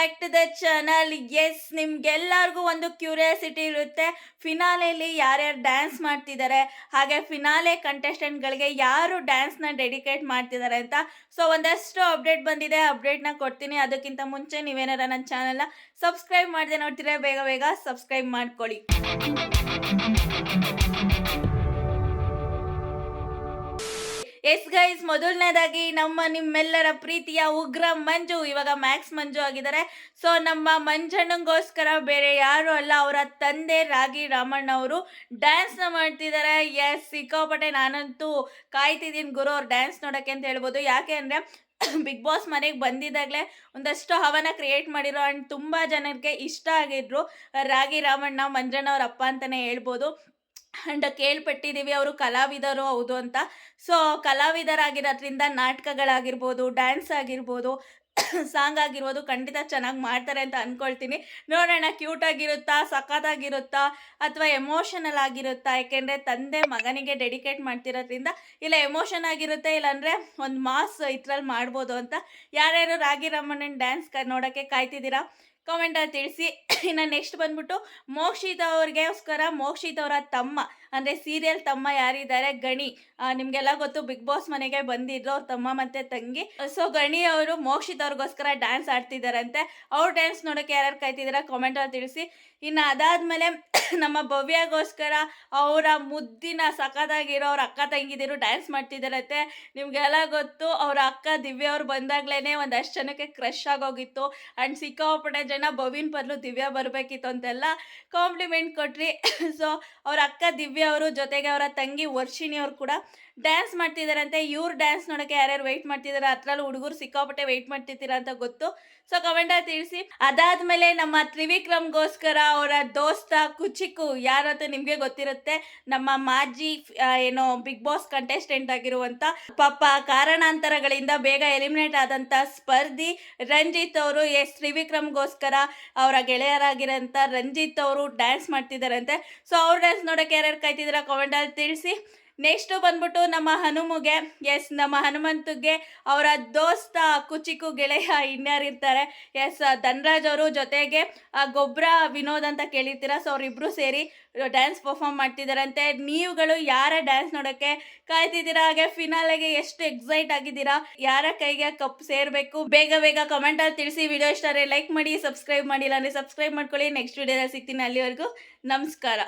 Back to the channel. Yes, ನಿಮ್ಗೆಲ್ಲರಿಗೂ ಒಂದು curiosity ಇರುತ್ತೆ, ಫಿನಾಲೆಯಲ್ಲಿ ಯಾರ್ಯಾರು ಡ್ಯಾನ್ಸ್ ಮಾಡ್ತಿದ್ದಾರೆ, ಹಾಗೆ ಫಿನಾಲೆ ಕಂಟೆಸ್ಟೆಂಟ್ಗಳಿಗೆ ಯಾರು ಡ್ಯಾನ್ಸ್ನ ಡೆಡಿಕೇಟ್ ಮಾಡ್ತಿದ್ದಾರೆ ಅಂತ. ಸೊ ಒಂದಷ್ಟು ಅಪ್ಡೇಟ್ ಬಂದಿದೆ, ಅಪ್ಡೇಟ್ನ ಕೊಡ್ತೀನಿ. ಅದಕ್ಕಿಂತ ಮುಂಚೆ ನೀವೇನಾರ ನನ್ನ ಚಾನಲ್ನ ಸಬ್ಸ್ಕ್ರೈಬ್ ಮಾಡದೆ ನೋಡ್ತೀರಾ, ಬೇಗ ಬೇಗ ಸಬ್ಸ್ಕ್ರೈಬ್ ಮಾಡ್ಕೊಳ್ಳಿ. ಎಸ್ ಗೈಸ್, ಮೊದಲನೇದಾಗಿ ನಿಮ್ಮೆಲ್ಲರ ಪ್ರೀತಿಯ ಉಗ್ರ ಮಂಜು ಇವಾಗ ಮ್ಯಾಕ್ಸ್ ಮಂಜು ಆಗಿದ್ದಾರೆ. ಸೊ ನಮ್ಮ ಮಂಜಣ್ಣಂಗೋಸ್ಕರ ಬೇರೆ ಯಾರು ಅಲ್ಲ, ಅವರ ತಂದೆ ರಾಗಿ ರಾಮಣ್ಣ ಅವರು ಡ್ಯಾನ್ಸ್ನ ಮಾಡ್ತಿದ್ದಾರೆ. ಎಸ್, ಸಿಕ್ಕಾಪಟ್ಟೆ ನಾನಂತೂ ಕಾಯ್ತಿದ್ದೀನಿ ಗುರು ಅವ್ರು ಡ್ಯಾನ್ಸ್ ನೋಡೋಕ್ಕೆ ಅಂತ ಹೇಳ್ಬೋದು. ಯಾಕೆ ಅಂದರೆ ಬಿಗ್ ಬಾಸ್ ಮನೆಗೆ ಬಂದಿದ್ದಾಗಲೇ ಒಂದಷ್ಟು ಹವನ ಕ್ರಿಯೇಟ್ ಮಾಡಿರೋ ಆ್ಯಂಡ್ ತುಂಬ ಜನಕ್ಕೆ ಇಷ್ಟ ಆಗಿದ್ರು ರಾಗಿ ರಾಮಣ್ಣ, ಮಂಜಣ್ಣ ಅವ್ರ ಅಪ್ಪ ಅಂತಲೇ ಹೇಳ್ಬೋದು. ಆ್ಯಂಡ್ ಕೇಳ್ಪಟ್ಟಿದ್ದೀವಿ ಅವರು ಕಲಾವಿದರು ಹೌದು ಅಂತ. ಸೊ ಕಲಾವಿದರಾಗಿರೋದ್ರಿಂದ ನಾಟಕಗಳಾಗಿರ್ಬೋದು, ಡ್ಯಾನ್ಸ್ ಆಗಿರ್ಬೋದು, ಸಾಂಗ್ ಆಗಿರ್ಬೋದು ಖಂಡಿತ ಚೆನ್ನಾಗಿ ಮಾಡ್ತಾರೆ ಅಂತ ಅಂದ್ಕೊಳ್ತೀನಿ. ನೋಡೋಣ, ಕ್ಯೂಟ್ ಆಗಿರುತ್ತಾ, ಸಖತ್ತಾಗಿರುತ್ತಾ, ಅಥವಾ ಎಮೋಷನಲ್ ಆಗಿರುತ್ತಾ? ಯಾಕೆಂದರೆ ತಂದೆ ಮಗನಿಗೆ ಡೆಡಿಕೇಟ್ ಮಾಡ್ತಿರೋದ್ರಿಂದ ಇಲ್ಲ ಎಮೋಷನ್ ಆಗಿರುತ್ತೆ, ಇಲ್ಲಾಂದರೆ ಒಂದು ಮಾಸ್ ಇದ್ರಲ್ಲಿ ಮಾಡ್ಬೋದು ಅಂತ. ಯಾರ್ಯಾರು ರಾಗಿ ರಾಮಣ್ಣನ ಡ್ಯಾನ್ಸ್ ನೋಡೋಕ್ಕೆ ಕಾಯ್ತಿದ್ದೀರಾ ಕಾಮೆಂಟಲ್ಲಿ ತಿಳಿಸಿ. ಇನ್ನು ನೆಕ್ಸ್ಟ್ ಬಂದ್ಬಿಟ್ಟು ಮೋಕ್ಷಿತ್ ಅವ್ರಿಗೋಸ್ಕರ ಮೋಕ್ಷಿತ್ ಅವರ ತಮ್ಮ ಅಂದರೆ ಸೀರಿಯಲ್ ತಮ್ಮ ಯಾರಿದ್ದಾರೆ, ಗಣಿ, ನಿಮಗೆಲ್ಲ ಗೊತ್ತು, ಬಿಗ್ ಬಾಸ್ ಮನೆಗೆ ಬಂದಿದ್ರು ಅವ್ರ ತಮ್ಮ ಮತ್ತು ತಂಗಿ. ಸೊ ಗಣಿ ಅವರು ಮೋಕ್ಷಿತ್ ಅವ್ರಿಗೋಸ್ಕರ ಡ್ಯಾನ್ಸ್ ಆಡ್ತಿದ್ದಾರಂತೆ. ಅವ್ರ ಡ್ಯಾನ್ಸ್ ನೋಡೋಕ್ಕೆ ಯಾರ್ಯಾರು ಕಾಯ್ತಿದ್ದೀರಾ ಕಾಮೆಂಟಲ್ಲಿ ತಿಳಿಸಿ. ಇನ್ನು ಅದಾದಮೇಲೆ ನಮ್ಮ ಭವ್ಯಗೋಸ್ಕರ ಅವರ ಮುದ್ದಿನ ಸಖತ್ತಾಗಿರೋ ಅವ್ರ ಅಕ್ಕ ತಂಗಿದಿರು ಡ್ಯಾನ್ಸ್ ಮಾಡ್ತಿದ್ದಾರಂತೆ. ನಿಮಗೆಲ್ಲ ಗೊತ್ತು, ಅವರ ಅಕ್ಕ ದಿವ್ಯಾ ಅವ್ರು ಬಂದಾಗ್ಲೇ ಒಂದಷ್ಟು ಜನಕ್ಕೆ ಕ್ರಶ್ ಆಗೋಗಿತ್ತು. ಆ್ಯಂಡ್ ಸಿಕ್ಕಾಪಟ್ಟೆ ಜನ ಭವಿನ್ ಬದಲು ದಿವ್ಯಾ ಬರಬೇಕಿತ್ತು ಅಂತೆಲ್ಲ ಕಾಂಪ್ಲಿಮೆಂಟ್ ಕೊಟ್ರಿ. ಸೊ ಅವ್ರ ಅಕ್ಕ ದಿವ್ಯಾ ಅವರು ಜೊತೆಗೆ ಅವರ ತಂಗಿ ವರ್ಷಿಣಿ ಅವರು ಕೂಡ ಡ್ಯಾನ್ಸ್ ಮಾಡ್ತಿದ್ದಾರಂತೆ. ಇವ್ರು ಡ್ಯಾನ್ಸ್ ನೋಡೋಕ್ಕೆ ಯಾರ್ಯಾರು ವೆಯ್ಟ್ ಮಾಡ್ತಿದ್ದಾರೆ, ಅದರಲ್ಲೂ ಹುಡುಗರು ಸಿಕ್ಕಾಪಟ್ಟೆ ವೆಯ್ಟ್ ಮಾಡ್ತಿದ್ದೀರಾ ಅಂತ ಗೊತ್ತು. ಸೊ ಕಮೆಂಟಲ್ಲಿ ತಿಳಿಸಿ. ಅದಾದಮೇಲೆ ನಮ್ಮ ತ್ರಿವಿಕ್ರಮ್ಗೋಸ್ಕರ ಅವರ ದೋಸ್ತ ಕುಚಿಕು ಯಾರಂತ ನಿಮಗೆ ಗೊತ್ತಿರುತ್ತೆ, ನಮ್ಮ ಮಾಜಿ ಏನೋ ಬಿಗ್ ಬಾಸ್ ಕಂಟೆಸ್ಟೆಂಟ್ ಆಗಿರುವಂಥ, ಪಾಪ ಕಾರಣಾಂತರಗಳಿಂದ ಬೇಗ ಎಲಿಮಿನೇಟ್ ಆದಂಥ ಸ್ಪರ್ಧಿ ರಂಜಿತ್ ಅವರು. ಎಸ್, ತ್ರಿವಿಕ್ರಮ್ಗೋಸ್ಕರ ಅವರ ಗೆಳೆಯರಾಗಿರೋಂಥ ರಂಜಿತ್ ಅವರು ಡ್ಯಾನ್ಸ್ ಮಾಡ್ತಿದ್ದಾರಂತೆ. ಸೊ ಅವ್ರ ಡ್ಯಾನ್ಸ್ ನೋಡೋಕ್ಕೆ ಯಾರ್ಯಾರು ಕಾಯ್ತಿದ್ದೀರಾ ಕಾಮೆಂಟಲ್ಲಿ ತಿಳಿಸಿ. ನೆಕ್ಸ್ಟು ಬಂದ್ಬಿಟ್ಟು ನಮ್ಮ ಹನುಮಗೆ, ಎಸ್, ನಮ್ಮ ಹನುಮಂತಗೆ ಅವರ ದೋಸ್ತ ಕುಚಿಕು ಗೆಳೆಯ ಇನ್ಯಾರಿರ್ತಾರೆ, ಎಸ್, ಧನ್ರಾಜ್ ಅವರು, ಜೊತೆಗೆ ಗೊಬ್ಬರ ವಿನೋದ್ ಅಂತ ಕೇಳಿರ್ತೀರ. ಸೊ ಅವರಿಬ್ಬರು ಸೇರಿ ಡ್ಯಾನ್ಸ್ ಪರ್ಫಾರ್ಮ್ ಮಾಡ್ತಿದ್ದಾರಂತೆ. ನೀವುಗಳು ಯಾರ ಡ್ಯಾನ್ಸ್ ನೋಡೋಕ್ಕೆ ಕಾಯ್ತಿದ್ದೀರಾ, ಹಾಗೆ ಫಿನಾಲೆಗೆ ಎಷ್ಟು ಎಕ್ಸೈಟ್ ಆಗಿದ್ದೀರಾ, ಯಾರ ಕೈಗೆ ಕಪ್ ಸೇರಬೇಕು, ಬೇಗ ಬೇಗ ಕಮೆಂಟಲ್ಲಿ ತಿಳಿಸಿ. ವಿಡಿಯೋ ಇಷ್ಟ ಆದರೆ ಲೈಕ್ ಮಾಡಿ, ಸಬ್ಸ್ಕ್ರೈಬ್ ಮಾಡಿಲ್ಲ ಅಂದರೆ ಸಬ್ಸ್ಕ್ರೈಬ್ ಮಾಡ್ಕೊಳ್ಳಿ. ನೆಕ್ಸ್ಟ್ ವಿಡಿಯೋದಲ್ಲಿ ಸಿಗ್ತೀನಿ, ಅಲ್ಲಿವರೆಗೂ ನಮಸ್ಕಾರ.